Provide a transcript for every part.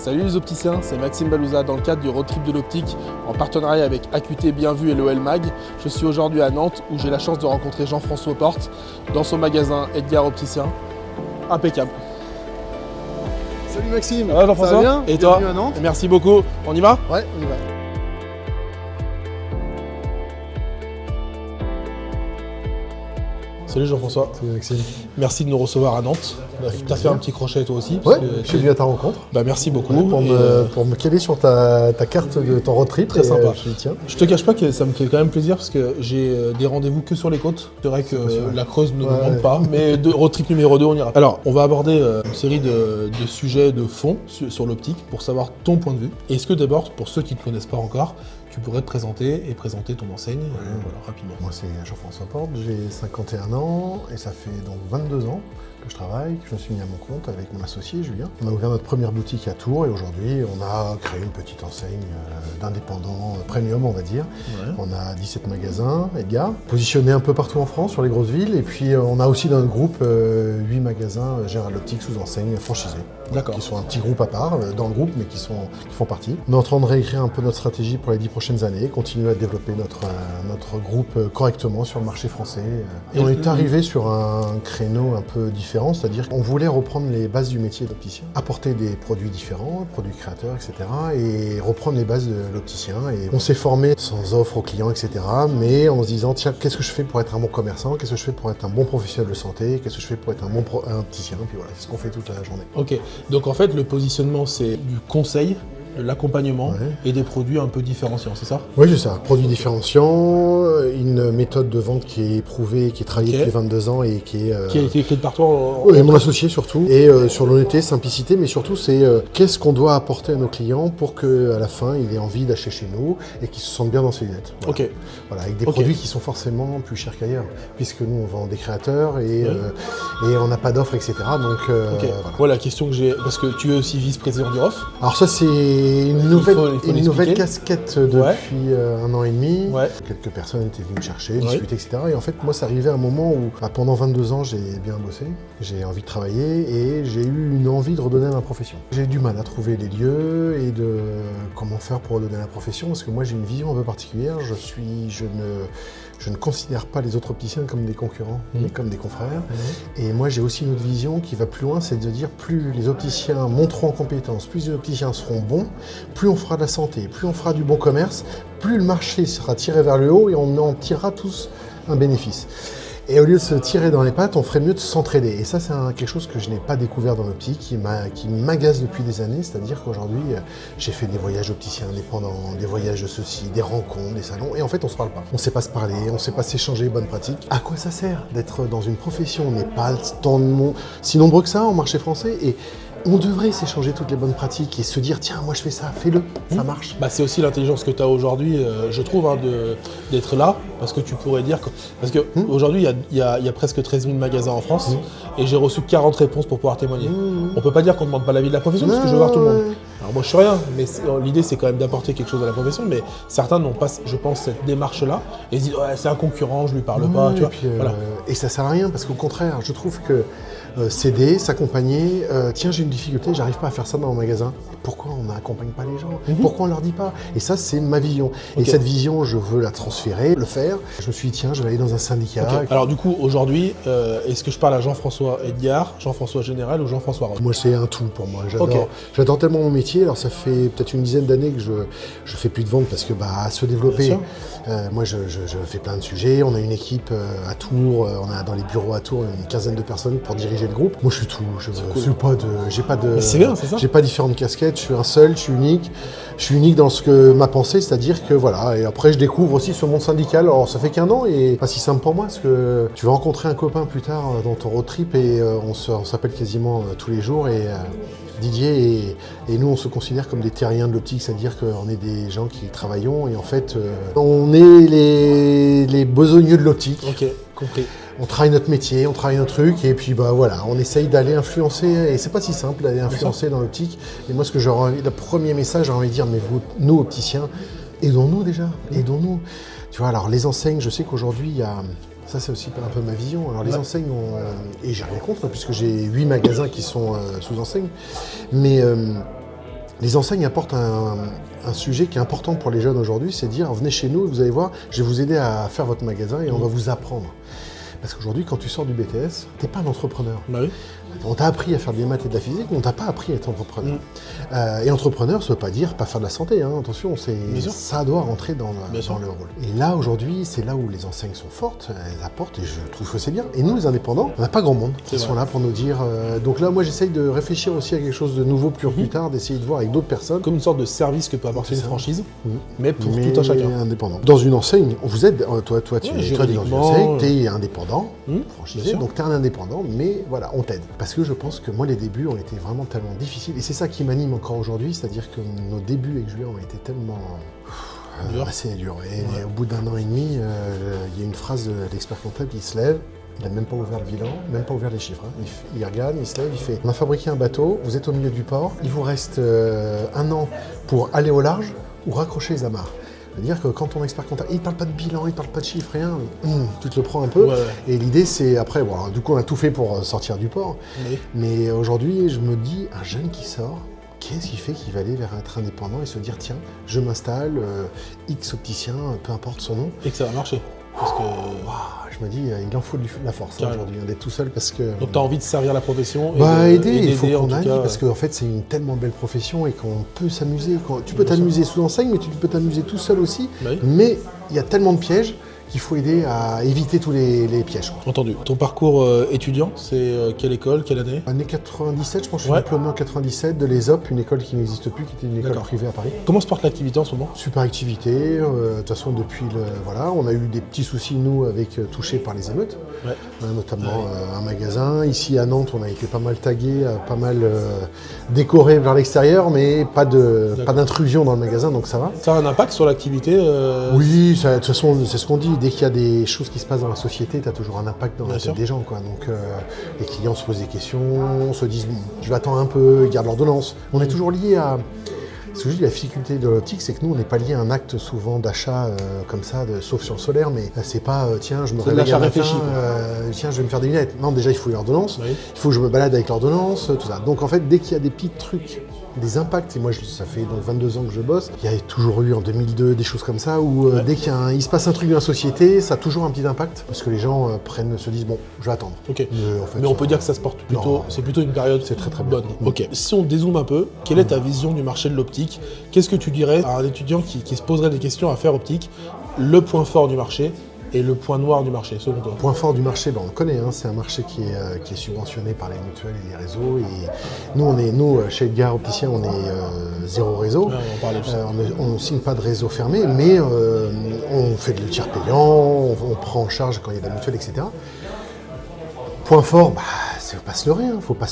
Salut les opticiens, c'est Maxime Balouza dans le cadre du road trip de l'optique en partenariat avec AQT Bienvu et l'OL Mag. Je suis aujourd'hui à Nantes où j'ai la chance de rencontrer Jean-François Porte dans son magasin Edgar Opticien. Impeccable. Salut Maxime, ça va Jean-François? Ça va bien? Et toi? Bienvenue à Nantes. Merci beaucoup. On y va? Ouais, on y va. Salut Jean-François. Salut Maxime. Merci de nous recevoir à Nantes. Tu as fait un petit crochet toi aussi. Ouais, je suis venu à ta rencontre. Bah, merci beaucoup. Pour me caler sur ta carte de ton road trip. Très sympa. Je dis, tiens. Je te cache pas que ça me fait quand même plaisir parce que j'ai des rendez-vous que sur les côtes. C'est vrai que la Creuse ne me manque pas, mais road trip numéro 2, on ira. Alors, on va aborder une série de sujets de fond sur l'optique pour savoir ton point de vue. Est-ce que d'abord, pour ceux qui ne te connaissent pas encore, tu pourrais te présenter et présenter ton enseigne voilà, rapidement. Moi, c'est Jean-François Porte, j'ai 51 ans et ça fait donc 22 ans que je travaille, que je me suis mis à mon compte avec mon associé Julien. On a ouvert notre première boutique à Tours et aujourd'hui, on a créé une petite enseigne d'indépendants premium, on va dire. Ouais. On a 17 magasins, Edgar, positionnés un peu partout en France, sur les grosses villes. Et puis, on a aussi dans le groupe 8 magasins Gérald Optique sous enseigne franchisés. D'accord. Qui sont un petit groupe à part dans le groupe, mais qui font partie. On est en train de réécrire un peu notre stratégie pour les 10 prochaines années, continuer à développer notre groupe correctement sur le marché français. Et on est arrivé sur un créneau un peu différent, c'est-à-dire qu'on voulait reprendre les bases du métier d'opticien, apporter des produits différents, produits créateurs, etc. et reprendre les bases de l'opticien. Et on s'est formé sans offre aux clients, etc. mais en se disant, tiens, qu'est-ce que je fais pour être un bon commerçant? Qu'est-ce que je fais pour être un bon professionnel de santé? Qu'est-ce que je fais pour être un bon opticien? Puis voilà, c'est ce qu'on fait toute la journée. Ok. Donc en fait, le positionnement, c'est du conseil, de l'accompagnement et des produits un peu différenciants, c'est ça? Oui, c'est ça. Produits différenciants, une méthode de vente qui est éprouvée, qui est travaillée depuis 22 ans et qui est... Qui a été écrite par toi Oui, mon associé surtout. Et sur l'honnêteté, simplicité, mais surtout c'est qu'est-ce qu'on doit apporter à nos clients pour qu'à la fin, il ait envie d'acheter chez nous et qu'il se sente bien dans ses lunettes. Voilà. Ok. Voilà, avec des produits qui sont forcément plus chers qu'ailleurs, puisque nous, on vend des créateurs et on n'a pas d'offres, etc. Donc, voilà. La question que j'ai, parce que tu es aussi vice-président du ROF. Alors ça, c'est une nouvelle casquette depuis 1 an et demi. Ouais. Quelques personnes étaient venues me chercher, discuter, etc. Et en fait, moi, ça arrivait à un moment où, pendant 22 ans, j'ai bien bossé, j'ai envie de travailler et j'ai eu une envie de redonner à ma profession. J'ai eu du mal à trouver les lieux et de comment faire pour redonner à la profession, parce que moi, j'ai une vision un peu particulière. Je ne considère pas les autres opticiens comme des concurrents, mais comme des confrères. Et moi, j'ai aussi une autre vision qui va plus loin, c'est de dire plus les opticiens monteront en compétences, plus les opticiens seront bons, plus on fera de la santé, plus on fera du bon commerce, plus le marché sera tiré vers le haut et on en tirera tous un bénéfice. Et au lieu de se tirer dans les pattes, on ferait mieux de s'entraider. Et ça, c'est quelque chose que je n'ai pas découvert dans l'optique, qui m'agace depuis des années. C'est-à-dire qu'aujourd'hui, j'ai fait des voyages opticiens indépendants, des voyages de ceci, des rencontres, des salons. Et en fait, on ne se parle pas. On ne sait pas se parler, on ne sait pas s'échanger les bonnes pratiques. À quoi ça sert d'être dans une profession? On n'est pas si nombreux que ça en marché français. Et on devrait s'échanger toutes les bonnes pratiques et se dire, tiens, moi je fais ça, fais-le, ça marche. Bah, c'est aussi l'intelligence que tu as aujourd'hui, je trouve, d'être là, parce que tu pourrais dire que... Parce qu'aujourd'hui, il y a presque 13 000 magasins en France, et j'ai reçu 40 réponses pour pouvoir témoigner. On peut pas dire qu'on ne demande pas l'avis de la profession, parce que je veux voir tout le monde. Alors moi je suis rien, mais l'idée c'est quand même d'apporter quelque chose à la profession, mais certains n'ont pas, je pense, cette démarche-là, et se disent, ouais, c'est un concurrent, je lui parle pas, tu vois. Voilà. Et ça sert à rien, parce qu'au contraire, je trouve que s'aider, s'accompagner, tiens, j'ai une difficulté, j'arrive pas à faire ça dans mon magasin. Pourquoi on n'accompagne pas les gens? Pourquoi on leur dit pas? Et ça, c'est ma vision. Et cette vision, je veux la transférer, le faire. Je me suis dit, tiens, je vais aller dans un syndicat. Alors du coup, aujourd'hui, est-ce que je parle à Jean-François Edgar, Jean-François Général ou Jean-François Roth? Moi, c'est un tout pour moi. J'adore tellement mon métier. Alors, ça fait peut-être une dizaine d'années que je fais plus de ventes parce que, à se développer, moi, je fais plein de sujets. On a une équipe à Tours, on a dans les bureaux à Tours une quinzaine de personnes pour diriger le groupe. Moi, je suis tout. J'ai pas différentes casquettes. Je suis un seul. Je suis unique. Je suis unique dans ce que ma pensée, c'est-à-dire que voilà. Et après, je découvre aussi ce monde syndical. Alors, ça fait qu'1 an et pas si simple pour moi, parce que tu vas rencontrer un copain plus tard dans ton road trip et on s'appelle quasiment tous les jours et Didier et nous, on se considère comme des terriens de l'optique, c'est-à-dire qu'on est des gens qui travaillons et en fait, on est les besogneux de l'optique. Ok, compris. On travaille notre métier, on travaille notre truc, et puis voilà, on essaye d'aller influencer, et c'est pas si simple d'aller influencer dans l'optique. Et moi, ce que j'aurais envie, le premier message, j'ai envie de dire, mais vous, nous, opticiens, aidons-nous déjà, aidons-nous. Tu vois, alors les enseignes, je sais qu'aujourd'hui, il y a... Ça, c'est aussi un peu ma vision. Alors, les enseignes, et j'ai rien contre, puisque j'ai 8 magasins qui sont sous enseigne, mais Les enseignes apportent un sujet qui est important pour les jeunes aujourd'hui, c'est de dire venez chez nous, vous allez voir, je vais vous aider à faire votre magasin et on va vous apprendre. Parce qu'aujourd'hui, quand tu sors du BTS, t'es pas un entrepreneur. Bah oui. On t'a appris à faire des maths et de la physique, mais on t'a pas appris à être entrepreneur. Et entrepreneur, ça veut pas dire pas faire de la santé, hein. Attention, ça doit rentrer dans le rôle. Et là, aujourd'hui, c'est là où les enseignes sont fortes, elles apportent, et je trouve que c'est bien. Et nous, les indépendants, on n'a pas grand monde qui sont là pour nous dire... donc là, moi, j'essaye de réfléchir aussi à quelque chose de nouveau plus tard, d'essayer de voir avec d'autres personnes. Comme une sorte de service que peut apporter une franchise, mais pour tout un chacun. Indépendant. Dans une enseigne, on vous aide, toi tu es dans une enseigne, tu es indépendant, franchisé, donc tu es un indépendant, mais voilà, on t'aide. Parce que je pense que moi, les débuts ont été vraiment tellement difficiles. Et c'est ça qui m'anime encore aujourd'hui, c'est-à-dire que nos débuts avec Julien ont été tellement assez durs. Et au bout d'1 an et demi, il y a une phrase de l'expert comptable qui se lève. Il n'a même pas ouvert le bilan, même pas ouvert les chiffres. Hein. Il regarde, il se lève, il fait « On a fabriqué un bateau, vous êtes au milieu du port, il vous reste 1 an pour aller au large ou raccrocher les amarres. » C'est-à-dire que quand ton expert comptable, il ne parle pas de bilan, il ne parle pas de chiffres, rien, tu te le prends un peu. Et l'idée, c'est après, bon, du coup, on a tout fait pour sortir du port. Mais aujourd'hui, je me dis, un jeune qui sort, qu'est-ce qui fait qu'il va aller vers être indépendant et se dire, tiens, je m'installe, X opticien, peu importe son nom. Et que ça va marcher. Parce que... je me dis, il en faut de la force aujourd'hui, d'être tout seul parce que... Donc tu as envie de servir la profession aider, il faut qu'on aille parce qu'en fait c'est une tellement belle profession et qu'on peut s'amuser. Tu peux t'amuser sous enseigne, mais tu peux t'amuser tout seul aussi. Mais il y a tellement de pièges qu'il faut aider à éviter tous les pièges. Entendu. Ton parcours étudiant, c'est quelle école, quelle année ? Année 97, je pense que je suis diplômé en 97 de l'ESOP, une école qui n'existe plus, qui était une école privée à Paris. Comment se porte l'activité en ce moment ? Super activité, de toute façon depuis on a eu des petits soucis nous avec touchés par les émeutes, notamment un magasin. Ici à Nantes, on a été pas mal tagué, pas mal décoré vers l'extérieur, mais pas d'intrusion dans le magasin, donc ça va. Ça a un impact sur l'activité Oui, de toute façon, c'est ce qu'on dit. Dès qu'il y a des choses qui se passent dans la société, tu as toujours un impact dans la tête des gens, quoi. Donc les clients se posent des questions, se disent je vais attendre un peu, ils gardent l'ordonnance. On est toujours lié à... Ce que je dis, la difficulté de l'optique, c'est que nous, on n'est pas lié à un acte souvent d'achat comme ça, sauf sur le solaire, mais c'est pas tiens, je me réveille un matin, tiens, je vais me faire des lunettes. Non, déjà, il faut l'ordonnance, il faut que je me balade avec l'ordonnance, tout ça. Donc en fait, dès qu'il y a des petits trucs, des impacts, et moi ça fait donc 22 ans que je bosse, il y a toujours eu en 2002 des choses comme ça, où dès qu'il se passe un truc dans la société, ça a toujours un petit impact, parce que les gens se disent bon, je vais attendre. Mais on peut dire que ça se porte plutôt, c'est plutôt une période très bonne. Si on dézoome un peu, quelle est ta vision du marché de l'optique ? Qu'est-ce que tu dirais à un étudiant qui se poserait des questions à faire optique, le point fort du marché et le point noir du marché, selon toi? Point fort du marché, on le connaît, c'est un marché qui est subventionné par les mutuelles et les réseaux. Et nous, chez Edgar Opticien, on est zéro réseau. On ne signe pas de réseau fermé, mais on fait le tiers payant, on prend en charge quand il y a de la mutuelle, etc. Point fort, faut pas se leurrer, faut pas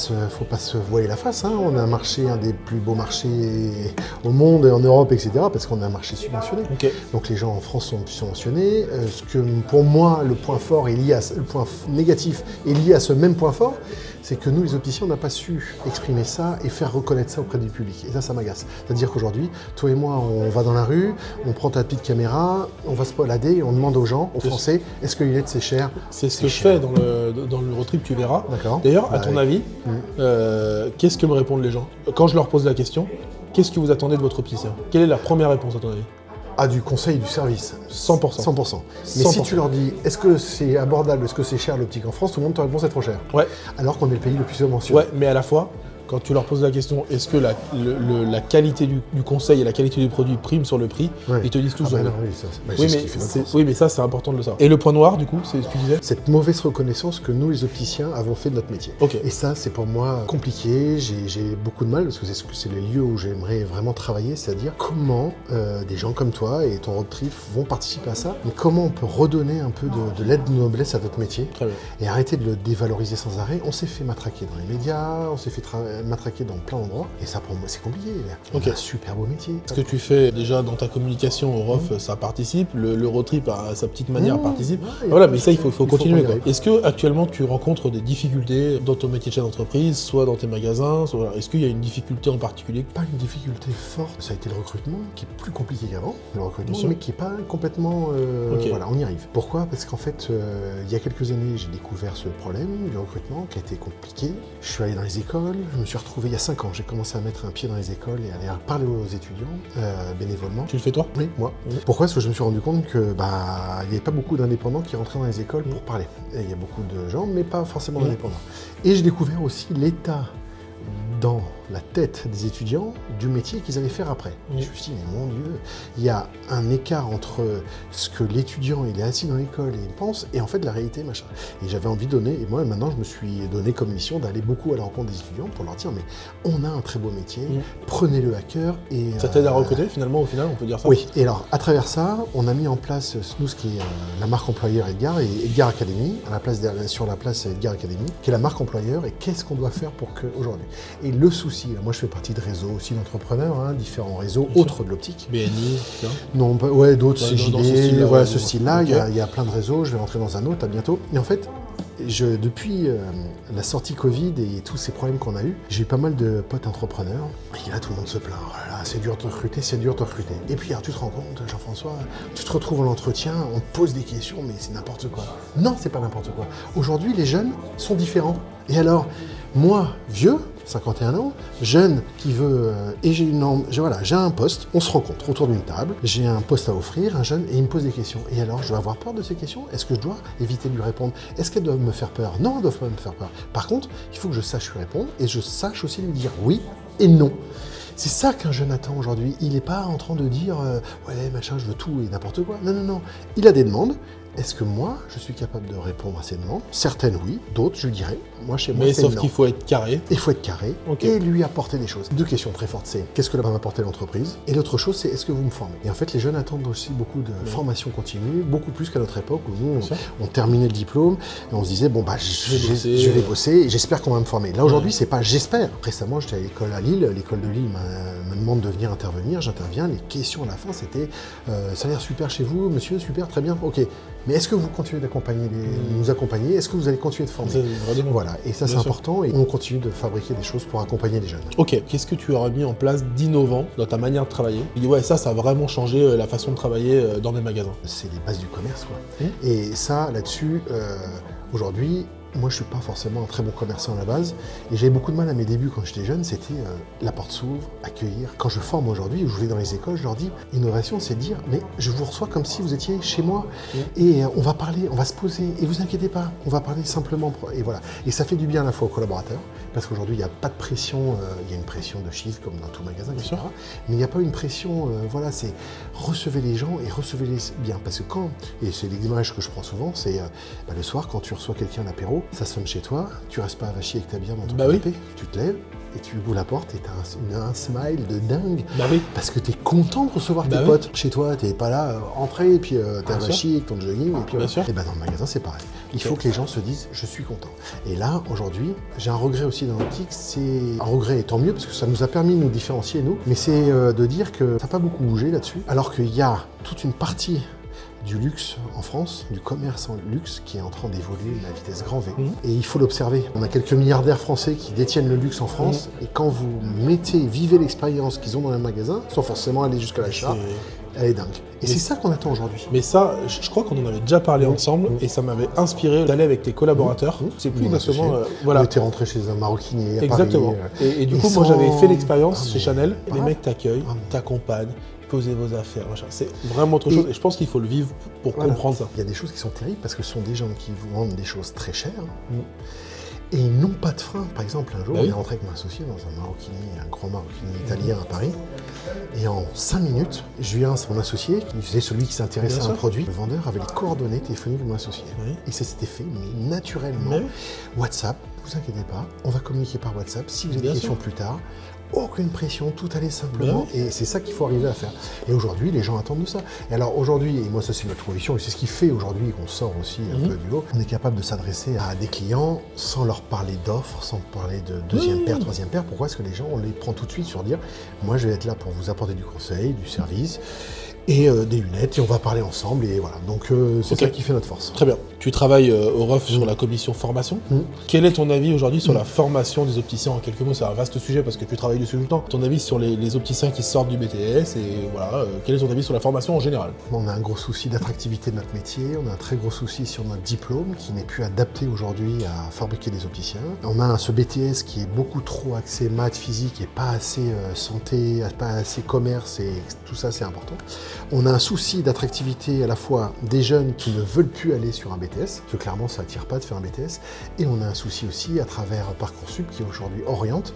se voiler la face. On a un marché, un des plus beaux marchés au monde et en Europe, etc. Parce qu'on a un marché subventionné. Donc les gens en France sont subventionnés. Pour moi, le point fort est lié le point négatif est lié à ce même point fort, c'est que nous, les opticiens, on n'a pas su exprimer ça et faire reconnaître ça auprès du public. Et ça m'agace. C'est-à-dire qu'aujourd'hui, toi et moi, on va dans la rue, on prend ta petite caméra, on va se balader et on demande aux gens, aux Français, est-ce que lunettes c'est cher ? C'est ce que je fais dans le road trip, tu verras. D'ailleurs, à ton avis, qu'est-ce que me répondent les gens ? Quand je leur pose la question, qu'est-ce que vous attendez de votre opticien ? Quelle est la première réponse à ton avis ? Du conseil, du service. 100%. 100%. Mais si tu leur dis, est-ce que c'est abordable, est-ce que c'est cher l'optique en France, tout le monde te répond c'est trop cher. Alors qu'on est le pays le plus subventionné. Mais à la fois, quand tu leur poses la question, est-ce que la qualité du conseil et la qualité du produit priment sur le prix, ils te disent tous oui, mais ça, c'est important de le savoir. Et le point noir, du coup, c'est ce que tu disais ? Cette mauvaise reconnaissance que nous, les opticiens, avons fait de notre métier. Et ça, c'est pour moi compliqué. J'ai beaucoup de mal, parce que c'est les lieux où j'aimerais vraiment travailler, c'est-à-dire comment des gens comme toi et ton road trip vont participer à ça, mais comment on peut redonner un peu de l'aide de noblesse à votre métier et arrêter de le dévaloriser sans arrêt. On s'est fait matraquer dans les médias, on s'est fait matraquer dans plein d'endroits, et ça pour moi c'est compliqué. On a un super beau métier. Ce que tu fais déjà dans ta communication au ROF, ça participe, le road trip à sa petite manière participe. Mais ça il faut continuer. Est-ce que actuellement tu rencontres des difficultés dans ton métier de chef d'entreprise, soit dans tes magasins, est-ce qu'il y a une difficulté en particulier ? Pas une difficulté forte, ça a été le recrutement, qui est plus compliqué qu'avant, mais qui est pas complètement... on y arrive. Pourquoi ? Parce qu'en fait, il y a quelques années, j'ai découvert ce problème du recrutement qui a été compliqué. Je suis allé dans les écoles, je me suis retrouvé il y a 5 ans. J'ai commencé à mettre un pied dans les écoles et à aller parler aux étudiants bénévolement. Tu le fais toi? Oui, moi. Pourquoi? Parce que je me suis rendu compte que il n'y avait pas beaucoup d'indépendants qui rentraient dans les écoles pour parler. Et il y a beaucoup de gens, mais pas forcément d'indépendants. Et j'ai découvert aussi l'état dans la tête des étudiants du métier qu'ils allaient faire après. Je me suis dit, mais mon Dieu, il y a un écart entre ce que l'étudiant, il est assis dans l'école et il pense, et en fait la réalité, machin. Et j'avais envie de donner, et moi maintenant je me suis donné comme mission d'aller beaucoup à la rencontre des étudiants pour leur dire, mais on a un très beau métier, prenez-le à cœur. Et ça t'aide à recruter finalement, au final, on peut dire ça? Oui, et alors à travers ça, on a mis en place, nous, ce qui est la marque employeur Edgar et Edgar Academy, sur la place Edgar Academy, qui est la marque employeur, et qu'est-ce qu'on doit faire pour qu'aujourd'hui. Et le souci, moi je fais partie de réseaux aussi d'entrepreneurs, différents réseaux autres de l'optique. BNI, ça? Non, d'autres, CJD, voilà, ce style-là, il y a plein de réseaux, je vais rentrer dans un autre à bientôt. Et en fait, depuis la sortie Covid et tous ces problèmes qu'on a eu, j'ai eu pas mal de potes entrepreneurs. Et là, tout le monde se plaint. Oh là là, c'est dur de recruter, c'est dur de recruter. Et puis, alors, tu te rends compte, Jean-François, tu te retrouves en entretien, on te pose des questions, mais c'est n'importe quoi. Non, c'est pas n'importe quoi. Aujourd'hui, les jeunes sont différents. Et alors, moi, vieux, 51 ans, jeune qui veut... et j'ai un poste, on se rencontre autour d'une table, j'ai un poste à offrir, un jeune, et il me pose des questions. Et alors, je dois avoir peur de ces questions? Est-ce que je dois éviter de lui répondre? Est-ce qu'elles doivent me faire peur? Non, elles ne doivent pas me faire peur. Par contre, il faut que je sache lui répondre, et je sache aussi lui dire oui et non. C'est ça qu'un jeune attend aujourd'hui. Il n'est pas en train de dire ouais, machin, je veux tout et n'importe quoi. Non, non, non. Il a des demandes. Est-ce que moi, je suis capable de répondre à ces demandes? Certaines, oui. D'autres, je lui dirais. Moi, chez moi, mais sauf qu'il faut être carré. Il faut être carré et lui apporter des choses. 2 questions très fortes, c'est qu'est-ce que va m'apporter l'entreprise? Et l'autre chose, c'est est-ce que vous me formez? Et en fait, les jeunes attendent aussi beaucoup de formation continue, beaucoup plus qu'à notre époque où nous, on terminait le diplôme et on se disait, bon, bah, je vais bosser et j'espère qu'on va me former. Là, aujourd'hui, c'est pas j'espère. Récemment, j'étais à l'école à Lille. L'école de Lille me demande de venir intervenir. J'interviens. Les questions à la fin, c'était ça a l'air super chez vous, monsieur, super, très bien, ok. Mais est-ce que vous continuez d'accompagner nous accompagner? Est-ce que vous allez continuer de former? Voilà, et ça c'est important, et on continue de fabriquer des choses pour accompagner les jeunes. Ok, qu'est-ce que tu aurais mis en place d'innovant dans ta manière de travailler? Tu dis ouais, ça a vraiment changé la façon de travailler dans les magasins. C'est les bases du commerce, quoi. Et ça, là-dessus, aujourd'hui, moi, je suis pas forcément un très bon commerçant à la base, et j'avais beaucoup de mal à mes débuts quand j'étais jeune, c'était la porte s'ouvre, accueillir. Quand je forme aujourd'hui, ou je vais dans les écoles, je leur dis, innovation, c'est dire, mais je vous reçois comme si vous étiez chez moi, et on va parler, on va se poser, et vous inquiétez pas, on va parler simplement, et voilà. Et ça fait du bien à la fois aux collaborateurs, parce qu'aujourd'hui, il n'y a pas de pression, il y a une pression de chiffre comme dans tout magasin, etc. Mais il n'y a pas une pression, voilà, c'est recevez les gens et recevez-les bien, parce que quand, et c'est l'image que je prends souvent, c'est le soir, quand tu reçois quelqu'un à l'apéro, ça sonne chez toi, tu restes pas avachi avec ta bière dans ton canapé, tu te lèves et tu ouvres la porte et tu as un smile de dingue parce que tu es content de recevoir tes potes chez toi, tu n'es pas là, entrer et puis tu es avachi avec ton jogging et puis et ben dans le magasin c'est pareil. Il faut que les gens se disent je suis content. Et là aujourd'hui, j'ai un regret aussi dans l'optique, c'est un regret et tant mieux parce que ça nous a permis de nous différencier nous, mais c'est de dire que ça n'a pas beaucoup bougé là-dessus alors qu'il y a toute une partie du luxe en France, du commerce en luxe qui est en train d'évoluer à la vitesse grand V. Et il faut l'observer. On a quelques milliardaires français qui détiennent le luxe en France et quand vous vivez l'expérience qu'ils ont dans les magasins, sans forcément aller jusqu'à l'achat, elle est dingue. Et c'est ça qu'on attend aujourd'hui. Mais ça, je crois qu'on en avait déjà parlé ensemble et ça m'avait inspiré d'aller avec tes collaborateurs. C'est plus exactement... voilà. On était rentré chez un maroquinier à exactement. Paris. Et du coup, moi j'avais fait l'expérience chez Chanel. Les mecs t'accueillent, t'accompagnent, posez vos affaires, machin. C'est vraiment autre chose et je pense qu'il faut le vivre pour comprendre ça. Il y a des choses qui sont terribles parce que ce sont des gens qui vous vendent des choses très chères et ils n'ont pas de frein. Par exemple, un jour, on est rentré avec mon associé dans un maroquinier, un grand maroquinier italien à Paris et en 5 minutes, je viens à mon associé, qui faisait celui qui s'intéressait à un produit. Le vendeur avait les coordonnées téléphoniques de mon associé et ça s'était fait mais naturellement. WhatsApp, ne vous inquiétez pas, on va communiquer par WhatsApp. Si vous avez des questions plus tard, aucune pression, tout allait simplement, et c'est ça qu'il faut arriver à faire. Et aujourd'hui, les gens attendent de ça. Et alors aujourd'hui, et moi ça c'est notre conviction, et c'est ce qui fait aujourd'hui qu'on sort aussi un peu du lot, on est capable de s'adresser à des clients sans leur parler d'offres, sans parler de deuxième paire, troisième paire. Pourquoi est-ce que les gens, on les prend tout de suite sur dire, moi je vais être là pour vous apporter du conseil, du service, et des lunettes, et on va parler ensemble, et voilà. Donc c'est ça qui fait notre force. Très bien. Tu travailles au REF sur la commission formation. Quel est ton avis aujourd'hui sur la formation des opticiens en quelques mots? C'est un vaste sujet parce que tu travailles dessus tout le temps. Ton avis sur les opticiens qui sortent du BTS et voilà, quel est ton avis sur la formation en général? On a un gros souci d'attractivité de notre métier, on a un très gros souci sur notre diplôme qui n'est plus adapté aujourd'hui à fabriquer des opticiens. On a ce BTS qui est beaucoup trop axé maths, physique et pas assez santé, pas assez commerce et tout ça c'est important. On a un souci d'attractivité à la fois des jeunes qui ne veulent plus aller sur un BTS, parce que clairement ça attire pas de faire un BTS, et on a un souci aussi à travers Parcoursup qui aujourd'hui oriente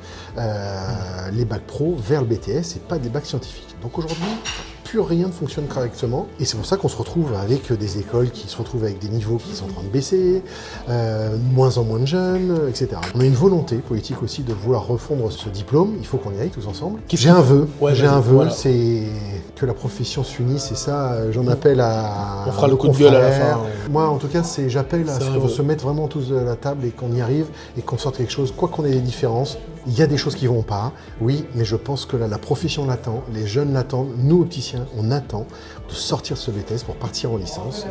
les bacs pro vers le BTS et pas des bacs scientifiques. Donc aujourd'hui, plus rien ne fonctionne correctement et c'est pour ça qu'on se retrouve avec des écoles qui se retrouvent avec des niveaux qui sont en train de baisser, moins en moins de jeunes, etc. On a une volonté politique aussi de vouloir refondre ce diplôme, il faut qu'on y aille tous ensemble. J'ai un vœu, voilà. C'est que la profession s'unisse et ça, j'en appelle à... On fera le coup de gueule à la fin. Moi en tout cas, j'appelle à ce qu'on se mette vraiment tous à la table et qu'on y arrive et qu'on sorte quelque chose, quoi qu'on ait des différences. Il y a des choses qui vont pas, oui, mais je pense que là, la profession l'attend, les jeunes l'attendent, nous opticiens, on attend de sortir ce BTS pour partir en licence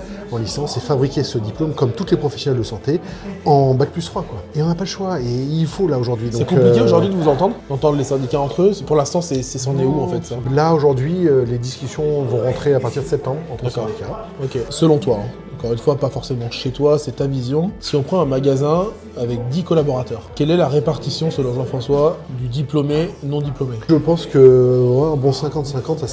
et fabriquer ce diplôme comme toutes les professionnels de santé en bac+3 quoi. Et on n'a pas le choix et il faut là aujourd'hui. C'est compliqué aujourd'hui de vous entendre, d'entendre les syndicats entre eux. Pour l'instant, c'est c'en est où en fait ça? Là aujourd'hui, les discussions vont rentrer à partir de septembre entre syndicats. Ok. Selon toi, encore une fois, pas forcément chez toi, c'est ta vision. Si on prend un magasin avec 10 collaborateurs, quelle est la répartition selon Jean-François du diplômé, non diplômé? Je pense que un bon 50-50, ça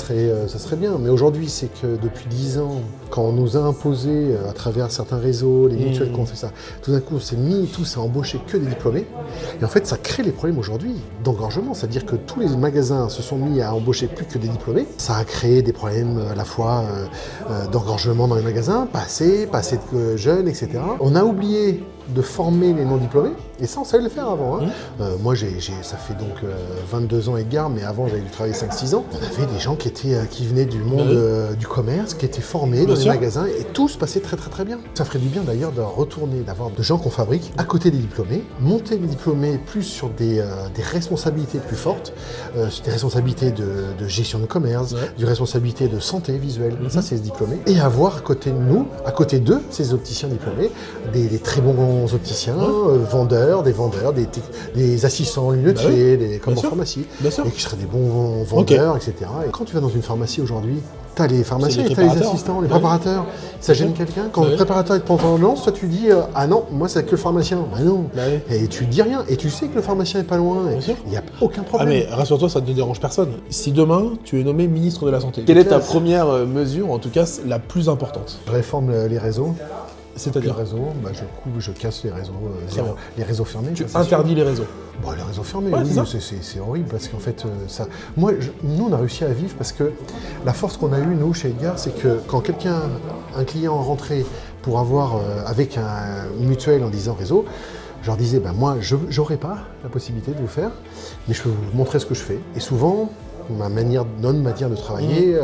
serait bien. Mais aujourd'hui, c'est que depuis 10 ans, quand on nous a imposé à travers certains réseaux, les mutuelles qui ont fait ça, tout d'un coup, on s'est mis tous à embaucher que des diplômés. Et en fait, ça crée les problèmes aujourd'hui d'engorgement. C'est-à-dire que tous les magasins se sont mis à embaucher plus que des diplômés. Ça a créé des problèmes à la fois d'engorgement dans les magasins, pas assez de jeunes, etc. On a oublié de former les non-diplômés, et ça on savait le faire avant. Moi ça fait donc 22 ans et quart, mais avant j'avais dû travailler 5-6 ans. On avait des gens qui venaient du monde du commerce, qui étaient formés dans les magasins, et tout se passait très très très bien. Ça ferait du bien d'ailleurs de retourner, d'avoir de gens qu'on fabrique à côté des diplômés, monter les diplômés plus sur des responsabilités plus fortes, des responsabilités de gestion de commerce, des responsabilités de santé visuelle, ça c'est ce diplômé, et avoir à côté de nous, à côté d'eux, ces opticiens diplômés, des très bons opticiens, vendeurs, des assistants lunetiers, comme en pharmacie, et qui seraient des bons vendeurs, etc. Et quand tu vas dans une pharmacie aujourd'hui, t'as les pharmaciens, t'as les assistants, les préparateurs. Ça gêne quelqu'un? Quand le préparateur est de pantalon, toi tu dis ah non, moi c'est que le pharmacien. Bah non. Et tu dis rien. Et tu sais que le pharmacien est pas loin. Il n'y a aucun problème. Ah mais rassure-toi, ça ne te dérange personne. Si demain tu es nommé ministre de la Santé, quelle est ta première mesure, en tout cas la plus importante? Je réforme les réseaux. C'est-à-dire les réseaux, je casse les réseaux fermés. Tu interdis les réseaux? Les réseaux fermés, oui, c'est horrible parce qu'en fait, nous on a réussi à vivre parce que la force qu'on a eue, nous, chez Edgar, c'est que quand un client rentrait pour avoir avec une mutuelle en disant réseau, je leur disais, moi, je n'aurai pas la possibilité de vous faire, mais je peux vous montrer ce que je fais. Et souvent, notre manière de travailler,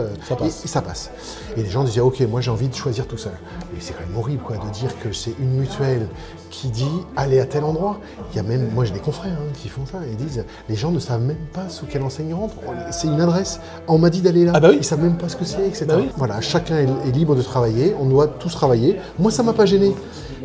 ça passe. Et les gens disaient, ok, moi j'ai envie de choisir tout seul. Mais c'est quand même horrible de dire que c'est une mutuelle qui dit, allez à tel endroit. Il y a même, moi j'ai des confrères qui font ça, et ils disent, les gens ne savent même pas sous quelle enseigne rentre. C'est une adresse. On m'a dit d'aller là. Ils ne savent même pas ce que c'est, etc. Voilà, chacun est libre de travailler, on doit tous travailler. Moi ça ne m'a pas gêné.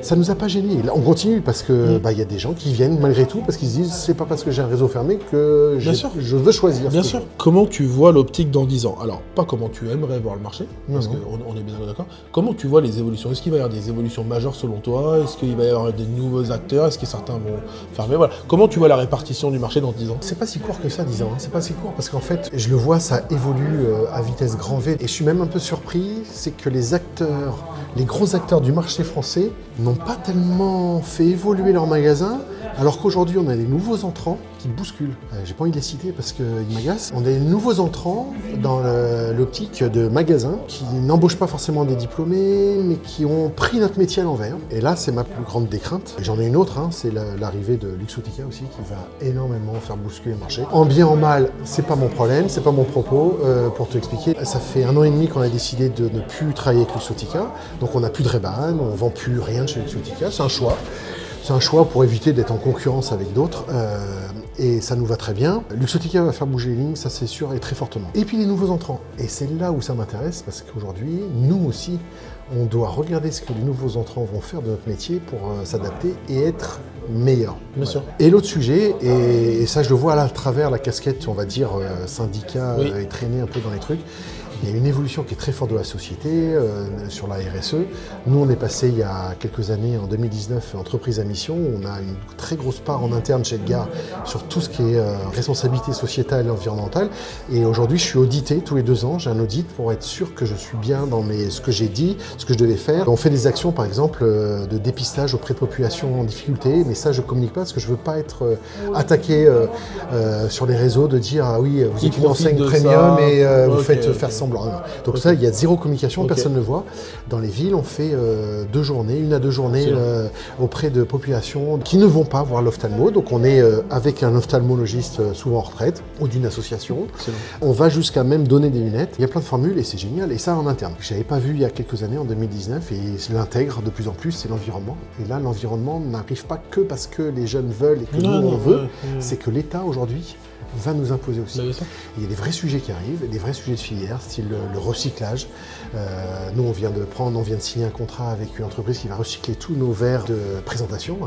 Ça nous a pas gênés. On continue parce que y a des gens qui viennent malgré tout parce qu'ils se disent c'est pas parce que j'ai un réseau fermé que je veux choisir. Bien sûr. Comment tu vois l'optique dans 10 ans? Alors, pas comment tu aimerais voir le marché, parce qu'on est bien d'accord. Comment tu vois les évolutions? Est-ce qu'il va y avoir des évolutions majeures selon toi? Est-ce qu'il va y avoir des nouveaux acteurs? Est-ce que certains vont fermer? Voilà. Comment tu vois la répartition du marché dans 10 ans? C'est pas si court que ça, 10 ans. C'est pas si court parce qu'en fait, je le vois, ça évolue à vitesse grand V. Et je suis même un peu surpris, c'est que les gros acteurs du marché français n'ont pas tellement fait évoluer leur magasin, alors qu'aujourd'hui on a des nouveaux entrants qui bousculent. J'ai pas envie de les citer parce qu'ils m'agacent. On a des nouveaux entrants dans l'optique de magasins qui n'embauchent pas forcément des diplômés, mais qui ont pris notre métier à l'envers. Et là, c'est ma plus grande décrainte. J'en ai une autre, c'est l'arrivée de Luxottica aussi, qui va énormément faire bousculer le marché. En bien, en mal, c'est pas mon problème, c'est pas mon propos. Pour te expliquer, ça fait 1 an et demi qu'on a décidé de ne plus travailler avec Luxottica. Donc on n'a plus de Ray-Ban, on vend plus rien de chez Luxottica, c'est un choix. C'est un choix pour éviter d'être en concurrence avec d'autres. Et ça nous va très bien. Luxottica va faire bouger les lignes, ça c'est sûr, et très fortement. Et puis les nouveaux entrants. Et c'est là où ça m'intéresse, parce qu'aujourd'hui, nous aussi, on doit regarder ce que les nouveaux entrants vont faire de notre métier pour s'adapter et être meilleurs. Bien sûr. Et l'autre sujet, et ça je le vois là à travers la casquette, on va dire, syndicat et traîner un peu dans les trucs, il y a une évolution qui est très forte de la société sur la RSE. Nous, on est passé il y a quelques années, en 2019, entreprise à mission. On a une très grosse part en interne chez Edgar sur tout ce qui est responsabilité sociétale et environnementale. Et aujourd'hui, je suis audité tous les 2 ans. J'ai un audit pour être sûr que je suis bien dans ce que j'ai dit, ce que je devais faire. On fait des actions, par exemple, de dépistage auprès de populations en difficulté. Mais ça, je ne communique pas parce que je ne veux pas être attaqué sur les réseaux de dire « Ah oui, vous êtes une enseigne premium et vous faites faire semblant ». Donc ça, il y a zéro communication, personne ne le voit. Dans les villes, on fait 2 journées, 1 à 2 journées auprès de populations qui ne vont pas voir l'ophtalmo. Donc on est avec un ophtalmologiste souvent en retraite ou d'une association. Excellent. On va jusqu'à même donner des lunettes. Il y a plein de formules et c'est génial. Et ça en interne. Je n'avais pas vu il y a quelques années, en 2019, et je l'intègre de plus en plus, c'est l'environnement. Et là, l'environnement n'arrive pas que parce que les jeunes veulent et que nous on veut. C'est que l'État aujourd'hui va nous imposer aussi. Il y a des vrais sujets qui arrivent, des vrais sujets de filière, style le recyclage. Nous, on vient de signer un contrat avec une entreprise qui va recycler tous nos verres de présentation.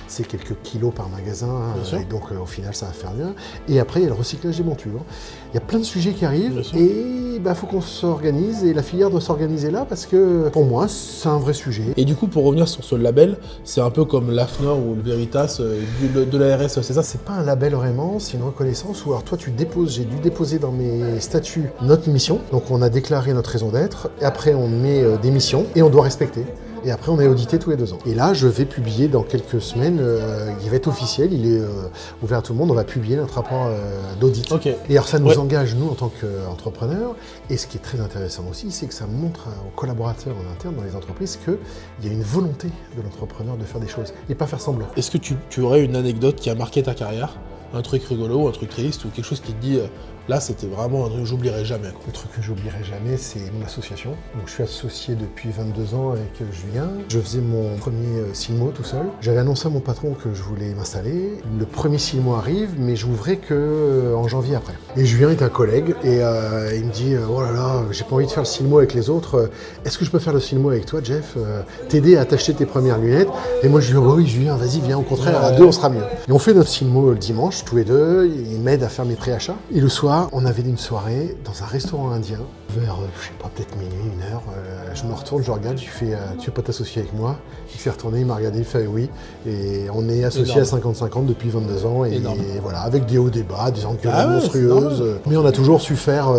C'est quelques kilos par magasin, et donc au final, ça va faire bien. Et après, il y a le recyclage des montures. Il y a plein de sujets qui arrivent et il faut qu'on s'organise et la filière doit s'organiser là parce que pour moi, c'est un vrai sujet. Et du coup, pour revenir sur ce label, c'est un peu comme l'AFNOR ou le Veritas de la RSE, c'est ça? C'est pas un label vraiment, c'est une reconnaissance où alors toi tu déposes, j'ai dû déposer dans mes statuts notre mission, donc on a déclaré notre raison d'être, et après on met des missions et on doit respecter. Et après, on est audité tous les 2 ans. Et là, je vais publier dans quelques semaines, il va être officiel, il est ouvert à tout le monde, on va publier notre rapport d'audit. Et alors, ça nous engage, nous, en tant qu'entrepreneurs. Et ce qui est très intéressant aussi, c'est que ça montre aux collaborateurs en interne dans les entreprises qu'il y a une volonté de l'entrepreneur de faire des choses et pas faire semblant. Est-ce que tu aurais une anecdote qui a marqué ta carrière? Un truc rigolo, un truc triste, ou quelque chose qui te dit là c'était vraiment un truc que j'oublierai jamais. Le truc que j'oublierai jamais, c'est mon association. Donc je suis associé depuis 22 ans avec Julien. Je faisais mon premier Silmo tout seul. J'avais annoncé à mon patron que je voulais m'installer. Le premier Silmo arrive, mais je n'ouvrais qu'en janvier après. Et Julien est un collègue et il me dit oh là là, j'ai pas envie de faire le Silmo avec les autres. Est-ce que je peux faire le Silmo avec toi, Jeff? T'aider à t'acheter tes premières lunettes? Et moi je lui dis oh, oui Julien, vas-y viens, au contraire, à 2 on sera mieux. Et on fait notre Silmo le dimanche, tous les 2. Il m'aide à faire mes préachats. Et le soir, on avait une soirée dans un restaurant indien, vers, je sais pas, peut-être minuit, 1h. Je me retourne, je regarde, tu veux pas t'associer avec moi? Il s'est retourné, il m'a regardé, il fait oui. Et on est associés à 50-50 depuis 22 ans. Et voilà, avec des hauts, des bas, des engueulades monstrueuses. Mais on a toujours su faire,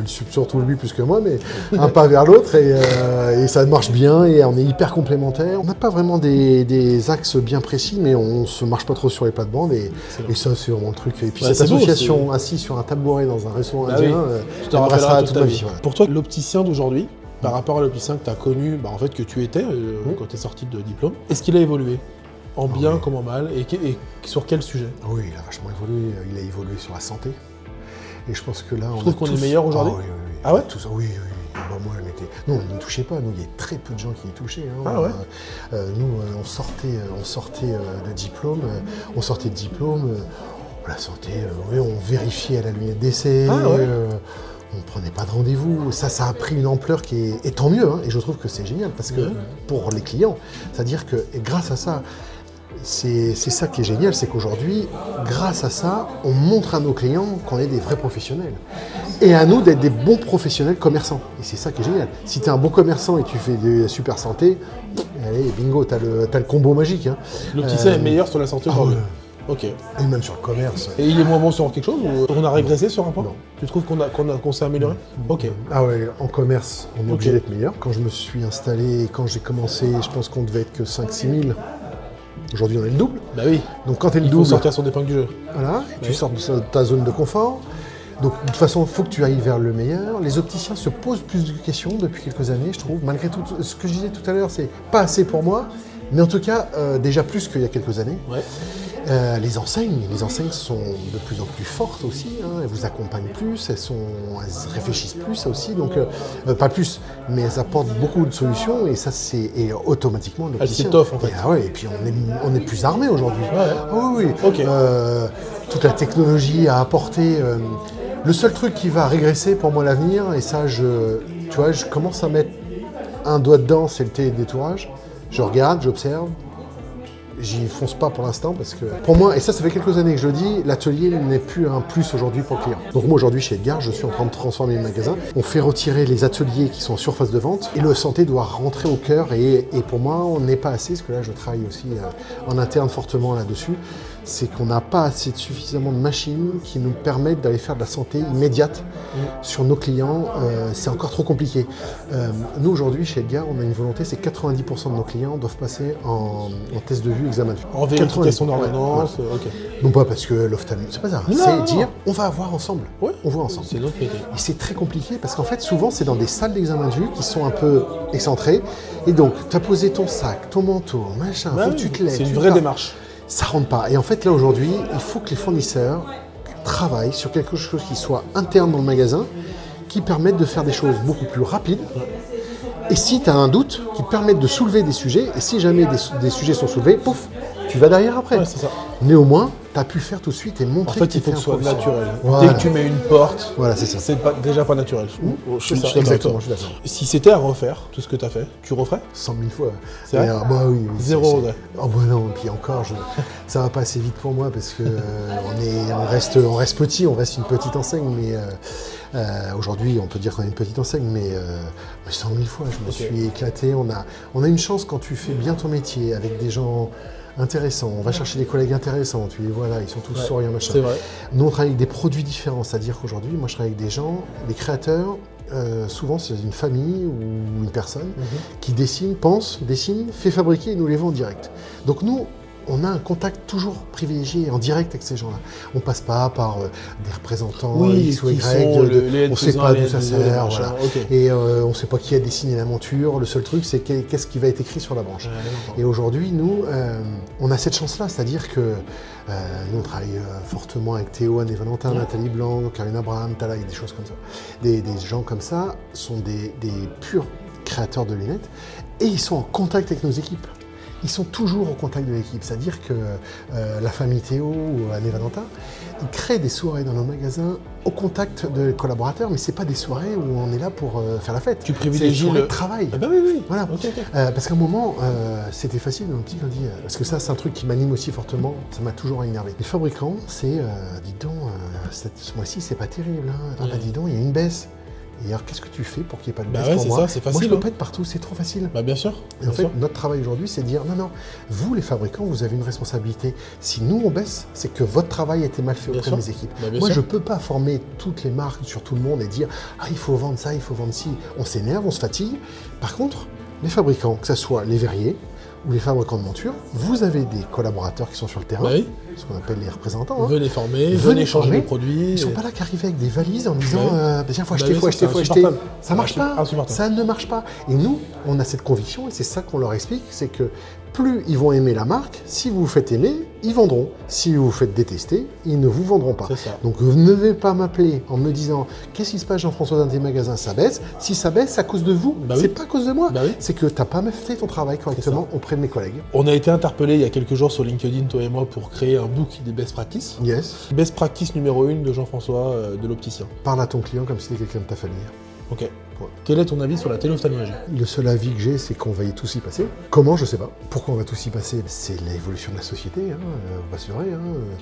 surtout lui plus que moi, mais un pas vers l'autre. Et ça marche bien et on est hyper complémentaires. On n'a pas vraiment des axes bien précis, mais on se marche pas trop sur les plates-bandes. Et ça, c'est vraiment le truc. Et puis cette association assise sur un tabouret dans un restaurant indien, je te rappellerai toute ta vie. Ouais. Pour toi, l'opticien d'aujourd'hui, par rapport à l'opticien que tu as connu, en fait que tu étais quand tu es sorti de diplôme, est-ce qu'il a évolué? En bien comme en mal, et sur quel sujet? Oui, il a vachement évolué. Il a évolué sur la santé. Et je pense que là, on trouve qu'on est meilleur aujourd'hui. Oui. Ah ouais? Tout ça, oui. Moi, non, on ne touchait pas. Nous, il y a très peu de gens qui y touchaient. Nous, on sortait de diplôme. La santé, on vérifiait à la lunette d'essai. On ne prenait pas de rendez-vous. Ça a pris une ampleur qui est... Et tant mieux, et je trouve que c'est génial, parce que pour les clients, c'est-à-dire que grâce à ça, c'est ça qui est génial, c'est qu'aujourd'hui, grâce à ça, on montre à nos clients qu'on est des vrais professionnels. Et à nous d'être des bons professionnels commerçants. Et c'est ça qui est génial. Si tu es un bon commerçant et tu fais de super santé, allez, bingo, tu as le combo magique. L'opticien est meilleur sur la santé aujourd'hui. Ok. Et même sur le commerce. Et il est moins bon sur quelque chose ou on a régressé sur un point? Non. Tu trouves qu'on s'est amélioré? Ok. Ah ouais, en commerce, on est obligé d'être meilleur. Quand je me suis installé, quand j'ai commencé, je pense qu'on devait être que 5-6 000. Aujourd'hui, on est le double. Bah oui. Donc quand tu es le double... Il faut sortir son épingle du jeu. Voilà, tu sors de ta zone de confort. Donc de toute façon, il faut que tu ailles vers le meilleur. Les opticiens se posent plus de questions depuis quelques années, je trouve. Malgré tout, ce que je disais tout à l'heure, c'est pas assez pour moi. Mais en tout cas, déjà plus qu'il y a quelques années. Ouais. Les enseignes sont de plus en plus fortes aussi, hein, elles vous accompagnent plus, elles réfléchissent plus ça aussi, donc pas plus, mais elles apportent beaucoup de solutions et ça c'est automatiquement elles s'étoffent en fait. Et puis on est plus armé aujourd'hui. Ouais. Oui. Okay. Toute la technologie a apporté. Le seul truc qui va régresser pour moi à l'avenir, et ça je commence à mettre un doigt dedans, c'est le télédétourage. Je regarde, j'observe. J'y fonce pas pour l'instant parce que pour moi, et ça fait quelques années que je le dis, l'atelier n'est plus un plus aujourd'hui pour le client. Donc moi aujourd'hui chez Edgar, je suis en train de transformer le magasin. On fait retirer les ateliers qui sont en surface de vente et le santé doit rentrer au cœur et pour moi on n'est pas assez, parce que là je travaille aussi en interne fortement là-dessus, c'est qu'on n'a pas assez suffisamment de machines qui nous permettent d'aller faire de la santé immédiate sur nos clients. C'est encore trop compliqué. Nous aujourd'hui chez Edgar, on a une volonté, c'est 90% de nos clients doivent passer en test de vue, examen de vue. En vérification d'ordonnance, ok. Non pas parce que l'ophtalmo, c'est pas ça. C'est dire, on va voir ensemble. Ouais, on voit ensemble. C'est notre métier. Et c'est très compliqué parce qu'en fait, souvent, c'est dans des salles d'examen de vue qui sont un peu excentrées. Et donc, tu as posé ton sac, ton manteau, machin, faut que tu te lèves. C'est une vraie démarche. Ça rentre pas. Et en fait, là, aujourd'hui, il faut que les fournisseurs travaillent sur quelque chose qui soit interne dans le magasin, qui permette de faire des choses beaucoup plus rapides. Et si tu as un doute, qui te permette de soulever des sujets, et si jamais des sujets sont soulevés, pouf, tu vas derrière après. Ouais, c'est ça. Néanmoins, tu as pu le faire tout de suite et montrer. En fait, il faut que ce soit naturel. Voilà. Dès que tu mets une porte, voilà, c'est ça. C'est déjà pas naturel. Je suis d'accord. Si c'était à refaire, tout ce que tu as fait, tu referais 100 000 fois. C'est vrai bah oui. Zéro regret. Oh bah non, puis encore, ça va pas assez vite pour moi parce que on reste petit, on reste une petite enseigne, mais aujourd'hui, on peut dire qu'on est une petite enseigne, mais 100 000 fois, je me suis éclaté. On a une chance quand tu fais bien ton métier avec des gens intéressants. On va chercher des collègues intéressants, tu les vois là, ils sont tous souriants, machin. C'est vrai. Nous, on travaille avec des produits différents, c'est-à-dire qu'aujourd'hui, moi, je travaille avec des gens, des créateurs. Souvent, c'est une famille ou une personne qui dessine, fait fabriquer et nous les vend en direct. Donc nous, on a un contact toujours privilégié en direct avec ces gens-là. On passe pas par des représentants X ou Y, on ne sait pas d'où ça sert, voilà. Et on ne sait pas qui a dessiné la monture. Le seul truc, c'est qu'est-ce qui va être écrit sur la branche. Et aujourd'hui, nous, on a cette chance-là, c'est-à-dire que nous, on travaille fortement avec Théo, Anne et Valentin, Nathalie Blanc, Karine Abraham, Tala, il y a des choses comme ça. Des gens comme ça sont des purs créateurs de lunettes et ils sont en contact avec nos équipes. Ils sont toujours au contact de l'équipe, c'est-à-dire que la famille Théo ou Anne et Valentin, ils créent des soirées dans nos magasins au contact de collaborateurs, mais c'est pas des soirées où on est là pour faire la fête. Tu privilégies le travail. Ah bah oui. Voilà. Parce qu'à un moment, c'était facile, mon petit, dit, parce que ça, c'est un truc qui m'anime aussi fortement, ça m'a toujours énervé. Les fabricants, c'est, dis donc, ce mois-ci, c'est pas terrible. Hein. Ah bah dis donc, il y a une baisse. Et alors, qu'est-ce que tu fais pour qu'il n'y ait pas de baisse pour moi ? Ça, c'est facile. Moi, je ne peux pas être partout, c'est trop facile. Bah, bien sûr. Et en fait, notre travail aujourd'hui, c'est de dire, non, vous, les fabricants, vous avez une responsabilité. Si nous, on baisse, c'est que votre travail a été mal fait auprès de mes équipes. Moi, je ne peux pas former toutes les marques sur tout le monde et dire, il faut vendre ça, il faut vendre ci. On s'énerve, on se fatigue. Par contre, les fabricants, que ce soit les verriers ou les fabricants de montures, vous avez des collaborateurs qui sont sur le terrain, ce qu'on appelle les représentants. Venez former, venez changer les produits. Ils ne sont pas là qu'arriver avec des valises en disant tiens, faut acheter. Ça ne marche pas. Ça ne marche pas. Et nous, on a cette conviction, et c'est ça qu'on leur explique, c'est que plus ils vont aimer la marque, si vous vous faites aimer, ils vendront. Si vous vous faites détester, ils ne vous vendront pas. Donc vous ne devez pas m'appeler en me disant qu'est-ce qui se passe Jean-François dans tes magasins, ça baisse. Si ça baisse, c'est à cause de vous, c'est pas à cause de moi. C'est que tu n'as pas fait ton travail correctement auprès de mes collègues. On a été interpellés il y a quelques jours sur LinkedIn, toi et moi, pour créer un book des best practices. Yes. Best practice numéro 1 de Jean-François de l'opticien. Parle à ton client comme si c'était quelqu'un de ta famille. Ok. Ouais. Quel est ton avis sur la téléophtalmologie ? Le seul avis que j'ai, c'est qu'on va y tous y passer. Comment ? Je sais pas. Pourquoi on va tous y passer ? C'est l'évolution de la société, on va se vrai.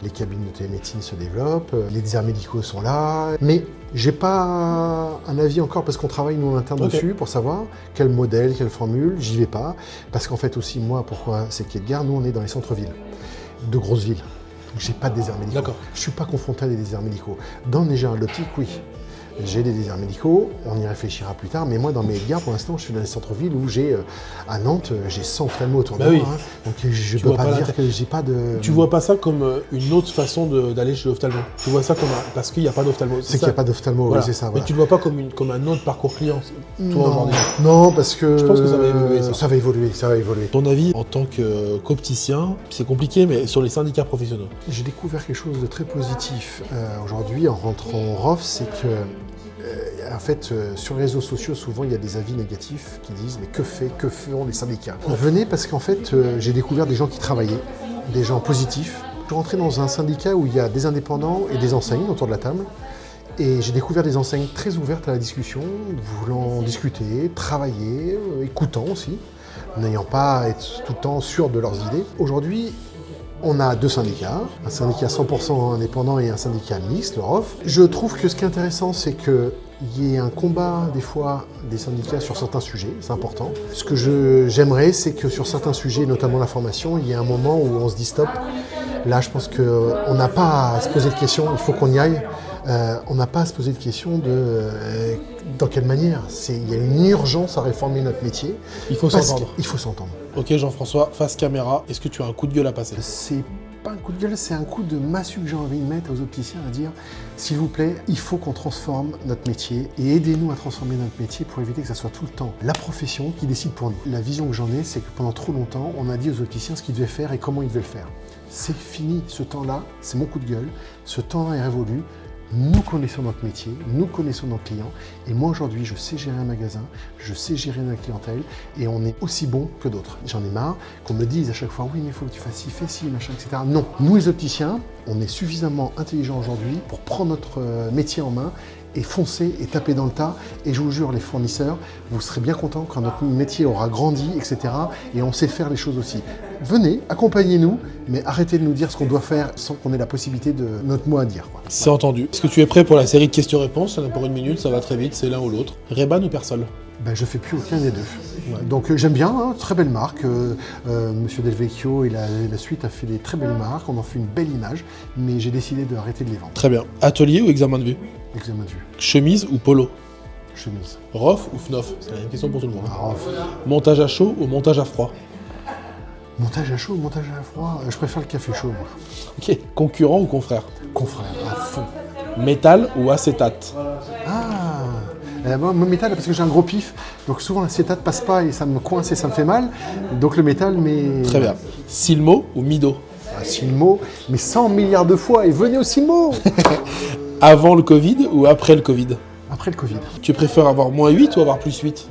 Les cabines de télémédecine se développent, les déserts médicaux sont là. Mais j'ai pas un avis encore parce qu'on travaille nous en interne dessus pour savoir quel modèle, quelle formule. J'y vais pas. Parce qu'en fait aussi, moi, pourquoi c'est qu'Edgar, nous on est dans les centres-villes, de grosses villes. Donc j'ai pas de déserts médicaux. Je suis pas confronté à des déserts médicaux. Dans les générales d'optique, oui. j'ai des déserts médicaux, on y réfléchira plus tard, mais moi dans mes gares, pour l'instant, je suis dans les centres-villes où j'ai, à Nantes, j'ai 100 ophtalmos autour de moi, hein. Donc je peux pas dire que j'ai pas de... Tu vois pas ça comme une autre façon d'aller chez l'ophtalmo. Tu vois ça comme parce qu'il n'y a pas d'ophtalmo. C'est qu'il n'y a pas d'ophtalmo, voilà. Oui, c'est ça. Mais tu le vois pas comme un autre parcours client, toi aujourd'hui. Non, parce que... Je pense que ça va évoluer, ça. Ça va évoluer. Ton avis, en tant qu'opticien, c'est compliqué, mais sur les syndicats professionnels. J'ai découvert quelque chose de très positif aujourd'hui en rentrant au ROF, c'est que en fait, sur les réseaux sociaux, souvent, il y a des avis négatifs qui disent « mais que feront les syndicats ?» Venez parce qu'en fait, j'ai découvert des gens qui travaillaient, des gens positifs. Je suis rentré dans un syndicat où il y a des indépendants et des enseignes autour de la table. Et j'ai découvert des enseignes très ouvertes à la discussion, voulant discuter, travailler, écoutant aussi, n'ayant pas à être tout le temps sûr de leurs idées. Aujourd'hui, on a 2 syndicats, un syndicat 100% indépendant et un syndicat mixte, le ROF. Je trouve que ce qui est intéressant, c'est qu'il y ait un combat, des fois, des syndicats sur certains sujets, c'est important. Ce que j'aimerais, c'est que sur certains sujets, notamment la formation, il y ait un moment où on se dit stop. Là, je pense qu'on n'a pas à se poser de questions, il faut qu'on y aille. On n'a pas à se poser de questions de dans quelle manière. Il y a une urgence à réformer notre métier. Il faut s'entendre. Il faut s'entendre. Ok Jean-François, face caméra, est-ce que tu as un coup de gueule à passer? C'est pas un coup de gueule, c'est un coup de massue que j'ai envie de mettre aux opticiens à dire s'il vous plaît, il faut qu'on transforme notre métier et aidez-nous à transformer notre métier pour éviter que ça soit tout le temps la profession qui décide pour nous. La vision que j'en ai, c'est que pendant trop longtemps, on a dit aux opticiens ce qu'ils devaient faire et comment ils devaient le faire. C'est fini ce temps-là, c'est mon coup de gueule, ce temps-là est révolu. Nous connaissons notre métier, nous connaissons nos clients et moi aujourd'hui je sais gérer un magasin, je sais gérer ma clientèle et on est aussi bon que d'autres. J'en ai marre qu'on me dise à chaque fois oui mais il faut que tu fasses ci, fais ci, machin, etc. Non, nous les opticiens, on est suffisamment intelligents aujourd'hui pour prendre notre métier en main et foncer et taper dans le tas. Et je vous jure, les fournisseurs, vous serez bien contents quand notre métier aura grandi, etc. Et on sait faire les choses aussi. Venez, accompagnez-nous, mais arrêtez de nous dire ce qu'on doit faire sans qu'on ait la possibilité de notre mot à dire. C'est entendu. Est-ce que tu es prêt pour la série de questions-réponses? Ça en a pour 1 minute, ça va très vite, c'est l'un ou l'autre. Ray-Ban ou Persol? Ben, je fais plus aucun des deux. Ouais. Donc j'aime bien, hein, très belle marque. Monsieur Del Vecchio et la suite a fait des très belles marques, on en fait une belle image, mais j'ai décidé d'arrêter de les vendre. Très bien. Atelier ou examen de vue? Examen de vue. Chemise ou polo? Chemise. ROF ou FNOF? C'est la même question pour tout le monde. ROF. Montage à chaud ou montage à froid? Montage à chaud ou montage à froid? Je préfère le café chaud, moi. Ok. Concurrent ou confrère? Confrère, à fond. Métal ou acétate? Moi, métal, parce que j'ai un gros pif, donc souvent l'acétate passe pas et ça me coince et ça me fait mal. Donc le métal, mais... Très bien. Silmo ou Mido? Silmo, mais 100 milliards de fois, et venez au Silmo. Avant le Covid ou après le Covid? Après le Covid. Tu préfères avoir -8 ou avoir +8?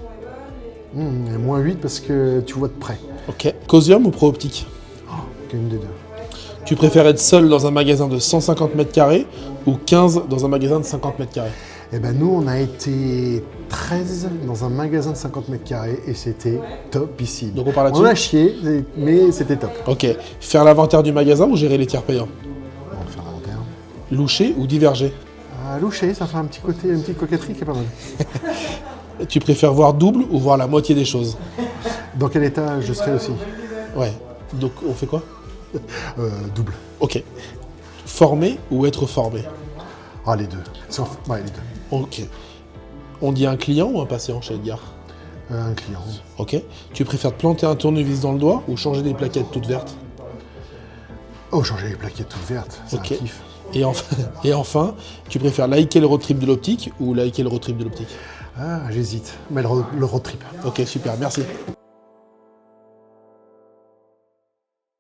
-8 parce que tu vois de près. Ok. Cosium ou Pro-Optique? Une des deux. Tu préfères être seul dans un magasin de 150 mètres carrés ou 15 dans un magasin de 50 mètres carrés? Eh ben nous, on a été 13 dans un magasin de 50 mètres carrés et c'était top ici. Donc on parle là-dessus? On a chié, mais c'était top. Ok. Faire l'inventaire du magasin ou gérer les tiers payants? On va faire l'inventaire. Loucher ou diverger? Loucher, ça fait un petit côté, une petite coquetterie qui est pas mal. Tu préfères voir double ou voir la moitié des choses? Dans quel état je serai aussi? Ouais. Donc on fait quoi? Double. Ok. Former ou être formé? Les deux. Ouais, les deux. Ok. On dit un client ou un patient chez Edgar? Un client. Ok. Tu préfères te planter un tournevis dans le doigt ou changer des plaquettes toutes vertes? Changer les plaquettes toutes vertes, c'est un kiff. Et enfin, tu préfères liker le road trip de l'optique ou liker le road trip de l'optique? J'hésite. Mais le road trip. Ok, super, merci.